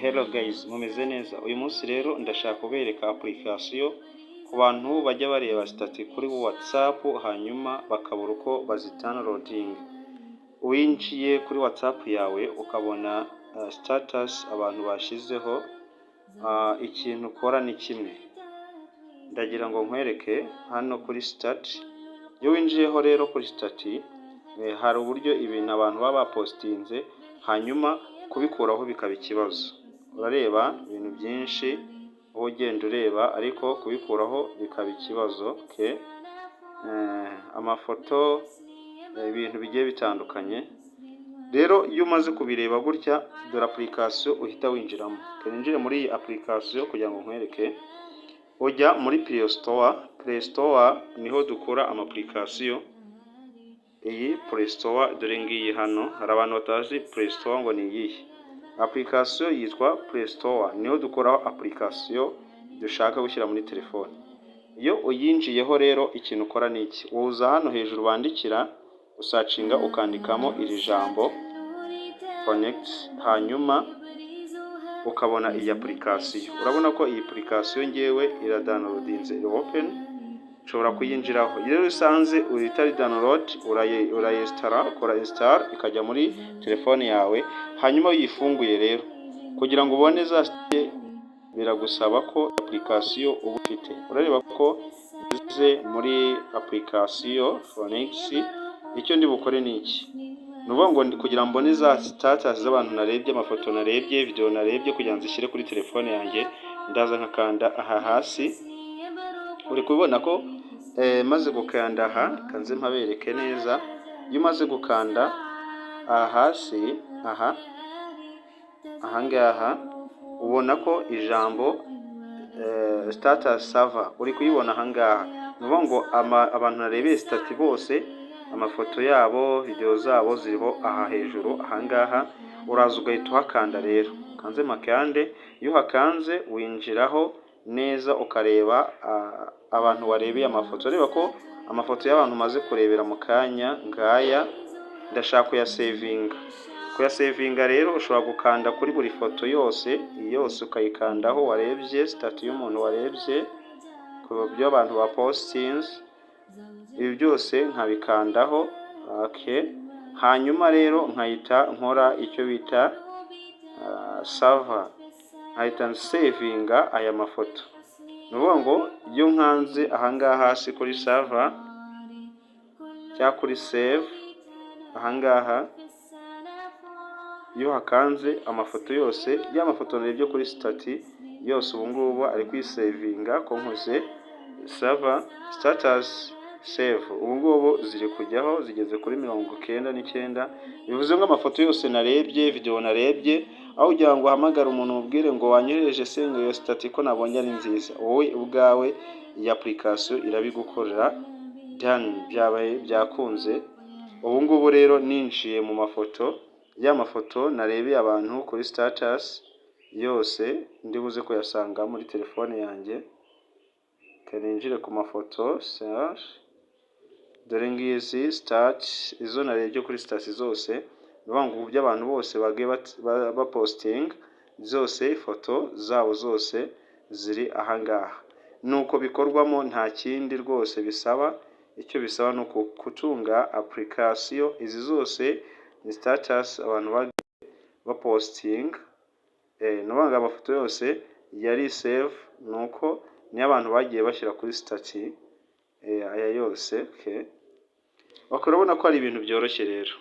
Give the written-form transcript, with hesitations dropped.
Hello guys, mumeze neza. Uyu munsi rero ndashaka kubereka application ku bantu bajya bareba stati kuri WhatsApp hanyuma bakabura uko bazidownloading. Winjiye kuri WhatsApp yawe ukabona status abantu bashizeho, ikintu ukora ni kimwe. Ndagira ngo nkwereke hano kuri stati. Iyo winjiyeho rero kuri stati, hari uburyo ibintu abantu baba postinze hanyuma kubikuraho bikaba ikibazo. Urareba ibintu byinshi wowe ugenda ureba, ariko kubikuraho bikaba ikibazo. Amafoto, ibintu bigiye bitandukanye. Rero iyo umaze kubireba gutya, dore application uhita winjiramo. Winjire muri iyi application kugira ngo nkwereke. Ujya muri Play Store. Play Store niho dukura ama application. Iyi Play Store dore ngiyi hano. Hari abantu batazi Play Store ngo ni iyihe. Application yitwa Play Store, niho dukuraho application dushaka gushyira muri telefone. Iyo uyinjiyeho rero ikintu ukora ni iki: uza hano hejuru bandikira, usacinga ukandikamo iri jambo connect, hanyuma ukabona iyi application. Urabona ko iyi application ngewe iradownloadinze, iri open, ushobora kuyinjiraho. Iyo usanze utari download ukora install ikajya muri telefone yawe. Hanyuma uyifunguye rero, kugira ngo ubone za site biragusaba ko application uba ufite. Urareba ko ize muri application Phoenix. Icyo ndi bukore ni iki: nuvuga ngo kugira ngo mbone za status z'abantu narebye, amafoto narebye, video narebye, kugira ngo zishyire kuri telefone yanjye, ndaza nkakanda aha hasi. Uri kubona ko maze gukanda aha, kanze mpabereke neza. Iyo umaze gukanda aha hasi, aha ngaha ubona ko ijambo status server uri kuyibona aha ngaha. Nuvuga ngo abantu narebeye stati bose, amafoto yabo, video zabo ziriho aha hejuru aha ngaha. Uraza ugahita uhakanda rero. Kanze makande. Iyo uhakanze winjiraho neza ukareba abantu warebeye amafoto. Ureba ko amafoto y'abantu maze kurebera mu kanya ngaya, ndashaka kuyasevinga. Kuyasevinga rero ushobora gukanda kuri buri foto yose ukayikandaho warebye, stati y'umuntu warebye, ku byo abantu ba postings, ibi byose nkabikandaho. Hanyuma rero nkahita nkora icyo bita server, nkahita nsevinga aya mafoto. Ni ukuvuga ngo iyo nkanze ahangaha hasi kuri server cyangwa kuri save ahangaha, iyo hakanze amafoto yose y'amafoto narebye kuri stati yose, ubu ngubu ari kwisevinga ko nkoze server status save. Ubu ngubu ziri kujyaho, zigeze kuri 99. Bivuze ngo amafoto yose narebye, video narebye, aho ugira ngo uhamagara umuntu umubwire ngo wanyohereje senga iyo stati ko nabonye ari nziza, wowe ubwawe iyi application irabigukorera. Done, byabaye byakunze. Ubu ngubu rero ninjiye mu mafoto, y'amafoto narebeye abantu kuri status yose, ndibuze kuyasanga muri telefone yanjye. Ninjire ku mafoto search, dore ngizi start, izo narebye kuri stati zose. Nuvuga ngo uburyo abantu bose bagiye baposting zose, foto zabo zose ziri ahangaha. Nuko bikorwamo, nta kindi rwose bisaba. Icyo bisaba ni ukutunga application. Izi zose ni status abantu bagiye baposting. Nuvuga ngo amafoto yose yari save, nuko niyo abantu bagiye bashyira kuri stati aya yose. Urabona ko ari ibintu byoroshye rero.